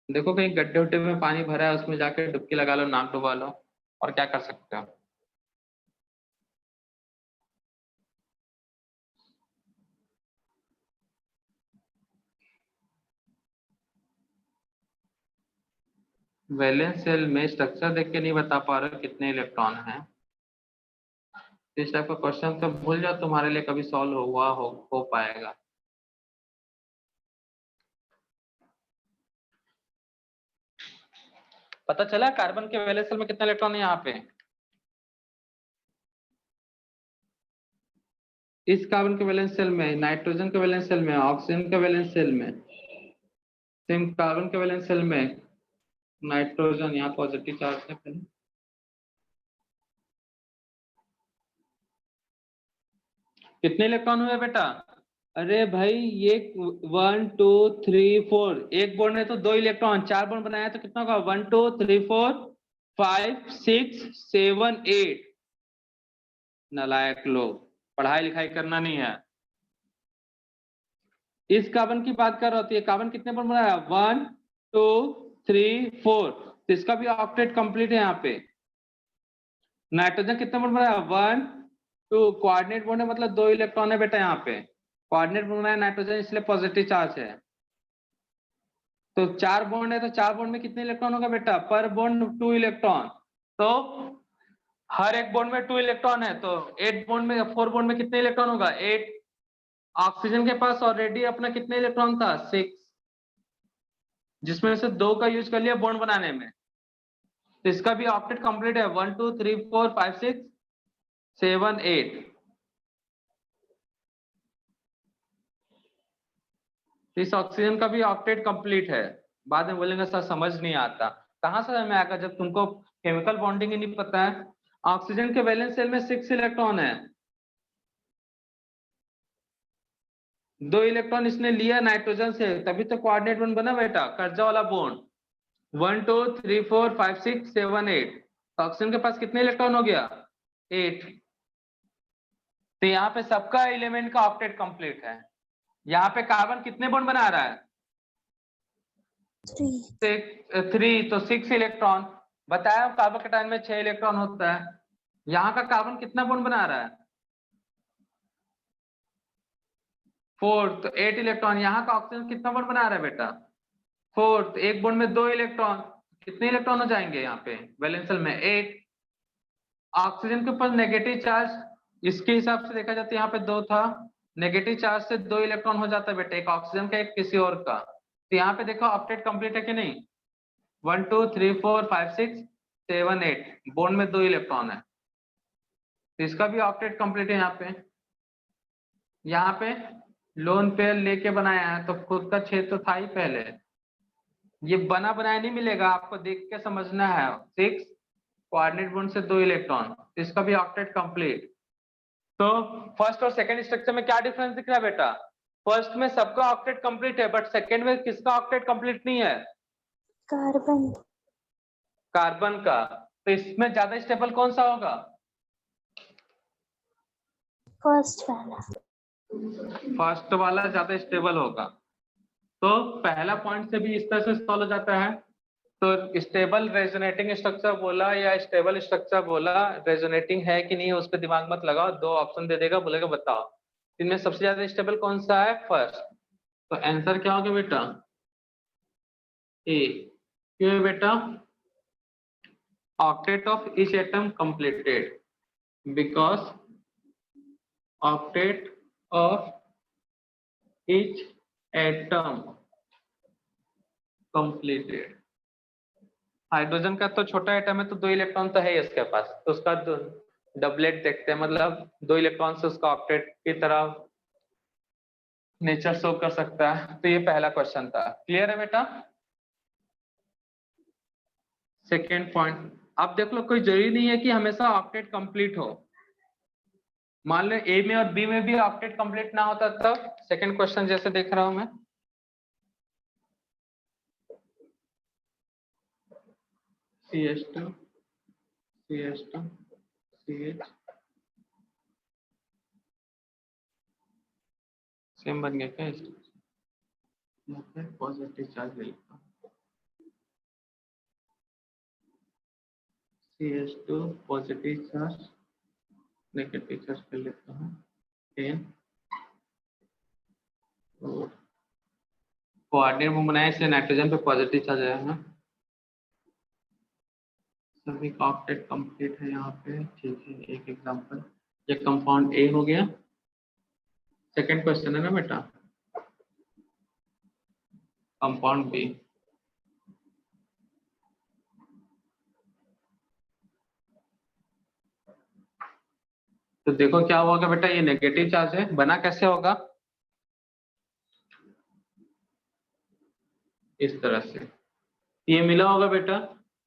देखो कहीं गड्ढे उड्ढे में पानी भरा है, उसमें जाके डुबकी लगा लो, नाक डुबा लो, और क्या कर सकते हो। वैलेंस सेल में स्ट्रक्चर देख के नहीं बता पा रहे हो कितने इलेक्ट्रॉन हैं? इस टाइप का क्वेश्चन तो भूल जाओ, तुम्हारे लिए कभी सॉल्व हुआ हो पाएगा। पता चला कार्बन के वैलेंस सेल में कितने इलेक्ट्रॉन है यहाँ पे? इस कार्बन के वैलेंस सेल में, नाइट्रोजन के वैलेंस सेल में, ऑक्सीजन के वैलेंस सेल में, सेम कार्बन के वैलेंस सेल में नाइट्रोजन यहाँ पॉजिटिव चार्ज है पहले। कितने इलेक्ट्रॉन हुए बेटा? अरे भाई ये 1 2 3 4, एक बॉन्ड है तो 2 इलेक्ट्रॉन, 4 बॉन्ड बनाया तो कितना होगा? 1 2 3 4 5 6 7 8। नालायक लोग, पढ़ाई लिखाई करना नहीं है। इस कार्बन की बात कर रहा होती है, कार्बन कितने बॉन्ड बनाया? 1 2 3 4, तो इसका भी ऑक्टेट कंप्लीट है यहाँ पे। नाइट्रोजन कितने बॉन्ड बनाया? 1 2, कोऑर्डिनेट बॉन्ड है मतलब 2 इलेक्ट्रॉन है बेटा यहाँ पे, कोऑर्डिनेट बॉन्ड बनाया नाइट्रोजन इसलिए पॉजिटिव चार्ज है। तो 4 बॉन्ड है तो 4 बॉन्ड में कितने इलेक्ट्रॉन होगा बेटा? पर बॉन्ड 2 इलेक्ट्रॉन, तो हर एक बॉन्ड में 2 इलेक्ट्रॉन है, तो 8 बॉन्ड में 4 बॉन्ड में कितने इलेक्ट्रॉन होगा? 8। ऑक्सीजन के पास ऑलरेडी अपना कितने इलेक्ट्रॉन था? 6, जिसमें से 2 का यूज कर लिया बॉन्ड बनाने में, तो इसका भी ऑक्टेट कंप्लीट है। 1 2 3 4 5 6 7 8। इस ऑक्सीजन का भी ऑक्टेट कंप्लीट है। बाद में बोलेंगे सर समझ नहीं आता, कहाँ समझ में आएगा जब तुमको केमिकल बॉन्डिंग ही नहीं पता है। ऑक्सीजन के वैलेंस सेल में 6 इलेक्ट्रॉन है, 2 इलेक्ट्रॉन इसने लिया नाइट्रोजन से, तभी तो कोऑर्डिनेट बॉन्ड बना बेटा, कर्जा वाला बॉन्ड। 1 2 3 4 5 6 7 8, ऑक्सीजन के पास कितने इलेक्ट्रॉन हो गया? 8। तो यहाँ पे सबका एलिमेंट का ऑक्टेट कंप्लीट है। यहाँ पे कार्बन कितने बॉन्ड बना रहा है? 3, तो 6 इलेक्ट्रॉन। बताया कार्बन के टाइम में 6 इलेक्ट्रॉन होता है। यहाँ का कार्बन कितना बॉन्ड बना रहा है? 4, तो 8 इलेक्ट्रॉन। यहाँ का ऑक्सीजन कितना बॉन्ड बना रहा है बेटा? 4, तो एक बॉन्ड में 2 इलेक्ट्रॉन, कितने इलेक्ट्रॉन हो जाएंगे यहाँ पे वैलेंस सेल में? 8। ऑक्सीजन के ऊपर नेगेटिव चार्ज, इसके हिसाब से देखा जाता है यहाँ पे 2 था, नेगेटिव चार्ज से 2 इलेक्ट्रॉन हो जाता है बेटा, एक ऑक्सीजन का एक किसी और का। तो यहाँ पे देखो ऑक्टेट कंप्लीट है कि नहीं? 1 2 3 4 5 6 7 8, बॉन्ड में 2 इलेक्ट्रॉन है, तो इसका भी ऑक्टेट कंप्लीट है यहाँ पे। यहाँ पे लोन पेयर लेके बनाया है, तो खुद का छेद तो था ही पहले, ये बना बनाया नहीं मिलेगा, आपको देख के समझना है। 6 कोऑर्डिनेट बॉन्ड से 2 इलेक्ट्रॉन, इसका भी ऑक्टेट कंप्लीट। तो फर्स्ट और सेकंड स्ट्रक्चर में क्या डिफरेंस दिख रहा है बेटा? फर्स्ट में सबका ऑक्टेट कंप्लीट है, बट सेकंड में किसका ऑक्टेट कंप्लीट नहीं है? कार्बन। कार्बन का। तो इसमें ज्यादा स्टेबल कौन सा होगा? फर्स्ट वाला। फर्स्ट वाला ज्यादा स्टेबल होगा। तो पहला पॉइंट से भी इस तरह से सॉल्व हो जाता है। तो स्टेबल रेजोनेटिंग स्ट्रक्चर बोला या स्टेबल स्ट्रक्चर बोला, रेजोनेटिंग है कि नहीं है उस पर दिमाग मत लगाओ, 2 ऑप्शन दे देगा, बोलेगा बताओ इनमें सबसे ज्यादा स्टेबल कौन सा है? फर्स्ट। तो आंसर क्या होगा बेटा? ए। क्यों है बेटा? octet of each atom completed, because octet of each atom completed. Hydrogen का तो छोटा एटम है तो 2 इलेक्ट्रॉन तो है ही उसके पास, तो उसका डबलेट देखते हैं, मतलब 2 इलेक्ट्रॉन से उसका ऑक्टेट की तरह नेचर शो कर सकता है। तो ये पहला क्वेश्चन था। क्लियर है बेटा? सेकेंड पॉइंट आप देख लो, कोई जरूरी नहीं है कि हमेशा ऑक्टेट कंप्लीट हो। मान लो ए में और बी में भी ऑक्टेट कंप्लीट ना होता तब। सेकेंड क्वेश्चन जैसे देख रहा हूं मैं, CH2 CH2 CH सेम बन गया क्या? यहाँ पे पॉजिटिव चार्ज ले लेता हूँ, CH2 positive charge, negative charge कर लेता हूँ 10। कोऑर्डिनेट में बनाया इसलिए नाइट्रोजन पे पॉजिटिव चार्ज आया है। सभी का ऑक्टेट कंप्लीट है यहाँ पे, ठीक है। एक एग्जांपल, ये कंपाउंड ए हो गया। सेकंड क्वेश्चन है ना बेटा, कंपाउंड बी। तो देखो क्या होगा बेटा, ये नेगेटिव चार्ज है, बना कैसे होगा? इस तरह से ये मिला होगा बेटा।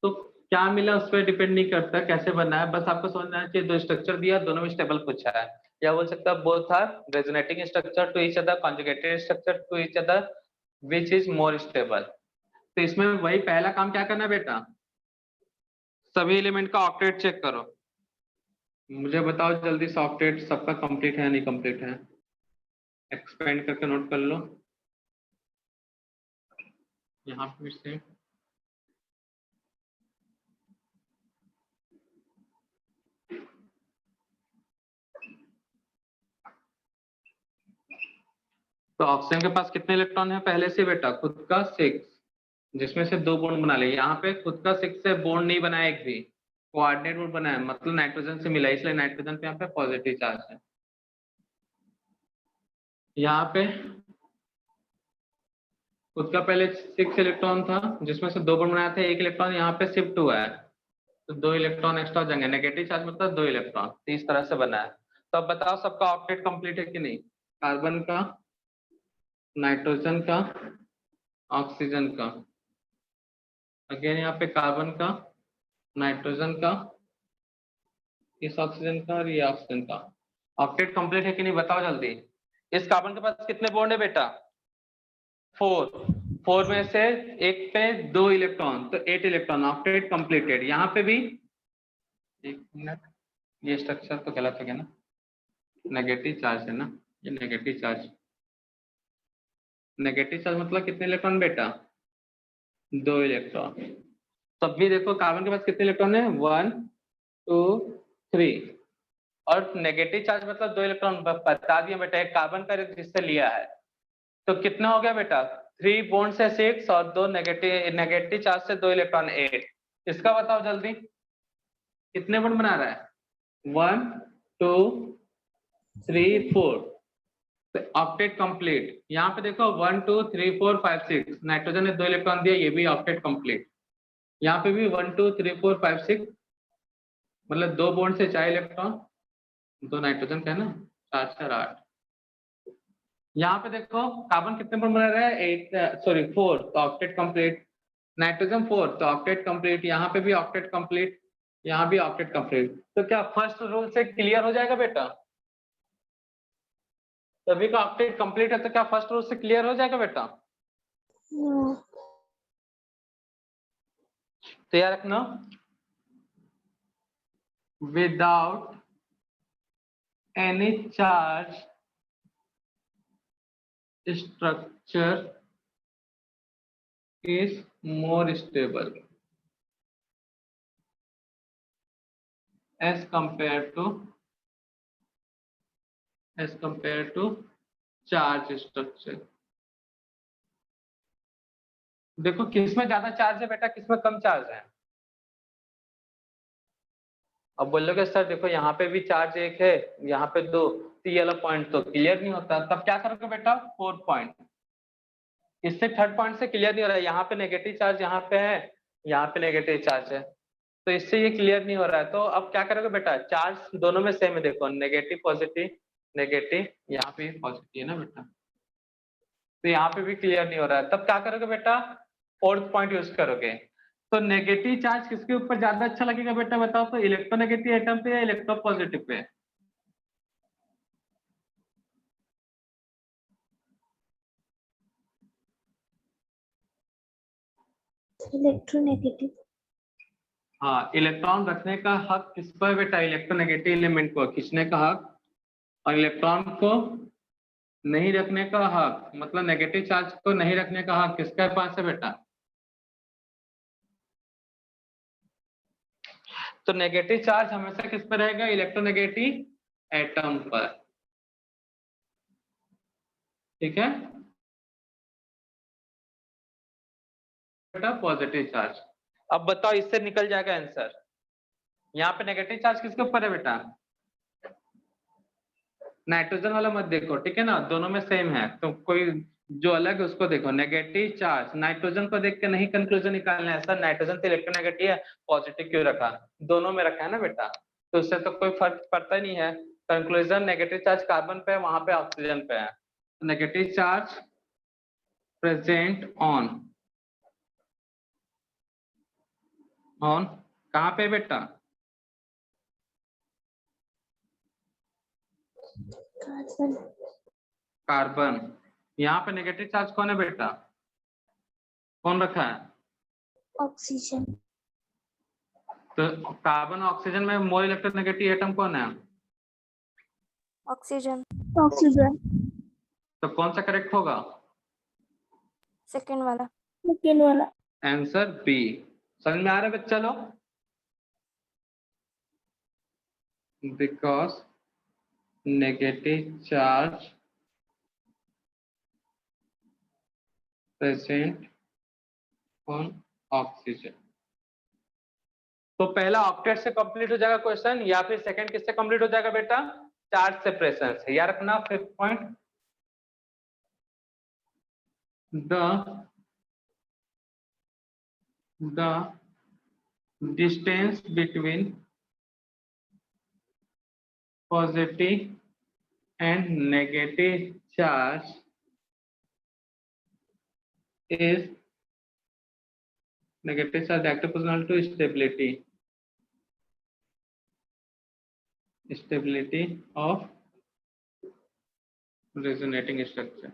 तो क्या मिला उस पर डिपेंड नहीं करता कैसे बना है, बस आपको समझना चाहिए। दो स्ट्रक्चर दिया, दोनों में स्टेबल पूछा है, या बोल सकता है both are resonating structure to each other, conjugated structure to each other, which is more stable. तो इसमें वही पहला काम क्या करना है बेटा, सभी एलिमेंट का ऑक्टेट चेक करो। मुझे बताओ जल्दी से, ऑक्टेट सबका कंप्लीट है या नहीं कंप्लीट है? एक्सपेंड करके नोट कर लो। यहाँ फिर से तो ऑक्सीजन के पास कितने इलेक्ट्रॉन है पहले से बेटा? खुद का 6, जिसमें से 2 बॉन्ड बना ले। यहाँ पे खुद का 6 से बॉन्ड नहीं बनाया, एक भी कोऑर्डिनेट बॉन्ड बनाया, मतलब नाइट्रोजन से मिला, इसलिए नाइट्रोजन पे यहाँ पे पॉजिटिव चार्ज है। यहाँ पे खुद का पहले 6 इलेक्ट्रॉन था, जिसमें से 2 बॉन्ड बनाए थे, 1 इलेक्ट्रॉन यहाँ पे शिफ्ट हुआ है, तो 2 इलेक्ट्रॉन एक्स्ट्रा हो जाएंगे। नेगेटिव चार्ज मतलब 2 इलेक्ट्रॉन, तो इस तरह से बना है। तो अब बताओ सबका ऑक्टेट कंप्लीट है कि नहीं? कार्बन का, नाइट्रोजन का, ऑक्सीजन का, अगेन यहाँ पे कार्बन का, नाइट्रोजन का, इस ऑक्सीजन का और ये ऑक्सीजन का। ऑक्टेट कंप्लीट है कि नहीं बताओ जल्दी। इस कार्बन के पास कितने बॉन्ड है बेटा? 4 में से एक पे 2 इलेक्ट्रॉन, तो 8 इलेक्ट्रॉन, ऑक्टेट कंप्लीटेड। यहाँ पे भी, एक मिनट, ये स्ट्रक्चर तो गलत हो गया ना, नेगेटिव चार्ज है ना, ये नेगेटिव चार्ज। नेगेटिव चार्ज मतलब कितने इलेक्ट्रॉन बेटा? 2 इलेक्ट्रॉन। तब भी देखो कार्बन के पास कितने इलेक्ट्रॉन है? 1 2 3, और नेगेटिव चार्ज मतलब 2 इलेक्ट्रॉन बता दिया बेटा, एक कार्बन का जिससे लिया है। तो कितना हो गया बेटा? 3 बॉन्ड से 6 और 2 नेगेटिव चार्ज से 2 इलेक्ट्रॉन 8। इसका बताओ जल्दी कितने बॉन्ड बना रहा है? 1 2 3 4, तो ऑक्टेट कंप्लीट। यहाँ पे देखो 1 2 3 4 5 6, नाइट्रोजन ने 2 इलेक्ट्रॉन दिया, ये भी ऑक्टेट कंप्लीट। यहाँ पे भी 1 2 3 4 5 6, मतलब 2 बॉन्ड से 4 इलेक्ट्रॉन, 2 नाइट्रोजन का है ना, 4 4 8। यहाँ पे देखो कार्बन कितने बॉन्ड बना रहा है? 4, तो ऑक्टेट कंप्लीट। नाइट्रोजन 4, तो ऑक्टेट कंप्लीट। यहाँ पे भी ऑक्टेट कंप्लीट, यहाँ भी ऑक्टेट कंप्लीट। तो क्या फर्स्ट रूल से क्लियर हो जाएगा बेटा? सभी का ऑक्टेट कंप्लीट है, तो क्या फर्स्ट रूल से क्लियर हो जाएगा बेटा? No. तो याद रखना, without any charge structure is more stable as compared to charge structure। देखो किसमें ज्यादा चार्ज है बेटा, किसमें कम चार्ज है? अब बोलोगे सर देखो यहाँ पे भी चार्ज 1 है, यहाँ पे 2, तो ये वाला पॉइंट तो क्लियर नहीं होता, तब क्या करोगे बेटा? 4 पॉइंट, इससे थर्ड पॉइंट से क्लियर नहीं हो रहा है, यहाँ पे नेगेटिव चार्ज यहाँ पे है, यहाँ पे नेगेटिव चार्ज है, तो इससे ये क्लियर नहीं हो रहा है। तो अब क्या करोगे बेटा, चार्ज दोनों में सेम है, देखो नेगेटिव पॉजिटिव नेगेटिव, यहाँ पे पॉजिटिव है ना बेटा, तो यहाँ पे भी क्लियर नहीं हो रहा है। तब क्या करोगे बेटा, फोर्थ पॉइंट यूज करोगे। तो नेगेटिव चार्ज किसके ऊपर ज्यादा अच्छा लगेगा बेटा बताओ, तो इलेक्ट्रोनेगेटिव एटम पे या इलेक्ट्रोपॉजिटिव पे? इलेक्ट्रोनेगेटिव। हाँ, इलेक्ट्रॉन रखने का हक किसको है बेटा, इलेक्ट्रोनेगेटिव एलिमेंट को खींचने का हक, और इलेक्ट्रॉन को नहीं रखने का हक, मतलब नेगेटिव चार्ज को नहीं रखने का हक किसके पास है बेटा? तो नेगेटिव चार्ज हमेशा किस पर रहेगा, इलेक्ट्रोनेगेटिव एटम पर, ठीक है बेटा, पॉजिटिव चार्ज। अब बताओ, इससे निकल जाएगा आंसर। यहाँ पे नेगेटिव चार्ज किसके ऊपर है बेटा, नाइट्रोजन वाला मत देखो, ठीक है ना, दोनों में सेम है, तो कोई जो अलग है उसको देखो। नेगेटिव चार्ज नाइट्रोजन को देख के नहीं कंक्लूजन निकालना है, सर नाइट्रोजन तो इलेक्ट्रोनेगेटिव है, पॉजिटिव क्यों रखा, दोनों में रखा है ना बेटा, तो उससे तो कोई फर्क पड़ता ही नहीं है। कंक्लूजन नेगेटिव चार्ज कार्बन पे है, वहां पे ऑक्सीजन पे है, नेगेटिव चार्ज प्रेजेंट ऑन कहाँ पे बेटा, कार्बन। कार्बन। यहाँ पे नेगेटिव चार्ज कौन है बेटा, कौन रखा है, ऑक्सीजन। तो कार्बन ऑक्सीजन में मोर इलेक्ट्रोनेगेटिव एटम कौन है, ऑक्सीजन। ऑक्सीजन। तो कौन सा करेक्ट होगा, सेकेंड वाला। सेकेंड वाला। Answer B. समझ में आ रहा है बच्चा लोग, because negative charge present on oxygen. तो पहला ऑक्टेट से कंप्लीट हो जाएगा क्वेश्चन, या फिर सेकंड किससे कंप्लीट हो जाएगा बेटा, चार्ज सेपरेशन से। याद रखना fifth point, the distance between positive and negative charge is negative charge directly proportional to stability of resonating structure।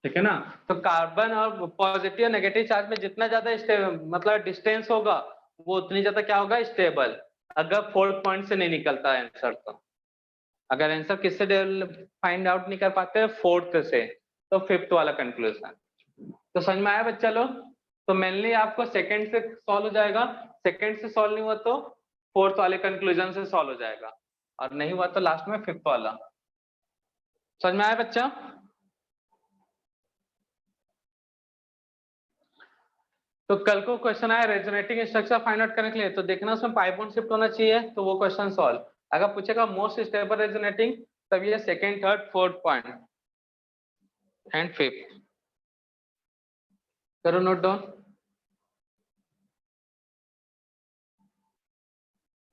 ठीक है ना, तो कार्बन और पॉजिटिव और नेगेटिव चार्ज में जितना ज्यादा मतलब डिस्टेंस होगा, वो उतनी ज्यादा क्या होगा, स्टेबल। अगर फोर्थ पॉइंट से नहीं निकलता है आंसर, तो अगर आंसर किससे फाइंड आउट नहीं कर पाते हैं, फोर्थ से, तो फिफ्थ वाला कंक्लूजन। तो समझ में आया बच्चा लोग, तो मेनली आपको सेकंड से सॉल्व हो जाएगा, सेकंड से सॉल्व नहीं हुआ तो फोर्थ वाले कंक्लूजन से सॉल्व हो जाएगा, और नहीं हुआ तो लास्ट में फिफ्थ वाला। समझ में आया बच्चा, तो कल को क्वेश्चन आया रेजोनेटिंग स्ट्रक्चर फाइंड आउट करने के लिए, तो देखना उसमें पाई बॉन्ड शिफ्ट होना चाहिए, तो वो क्वेश्चन सॉल्व। अगर पूछेगा मोस्ट स्टेबल रेजोनेटिंग, तब ये second third fourth point and fifth, करो नोट डाउन।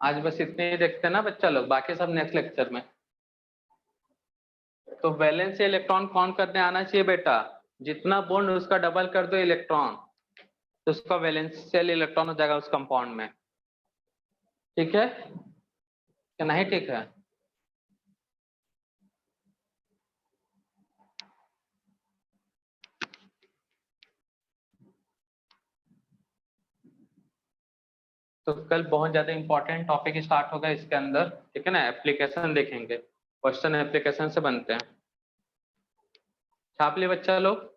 आज बस इतने ही देखते हैं ना बच्चा लोग, बाकी सब नेक्स्ट लेक्चर में। तो वैलेंस से इलेक्ट्रॉन कौन करने आना चाहिए बेटा, जितना बॉन्ड उसका डबल कर दो इलेक्ट्रॉन, तो उसका वैलेंशियल इलेक्ट्रॉन हो जाएगा उस कंपाउंड में, ठीक है क्या, नहीं ठीक है? तो कल बहुत ज्यादा इंपॉर्टेंट टॉपिक स्टार्ट होगा इसके अंदर, ठीक है ना, एप्लीकेशन देखेंगे, क्वेश्चन एप्लीकेशन से बनते हैं। छाप लिए बच्चा लोग,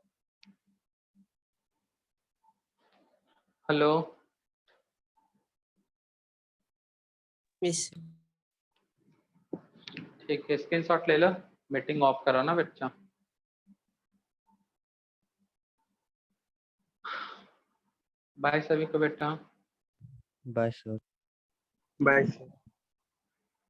हेलो मिस ठीक है, स्क्रीनशॉट ले लो, मीटिंग ऑफ करो ना बच्चा। बाय सभी को बेटा। Bye sir. Bye sir.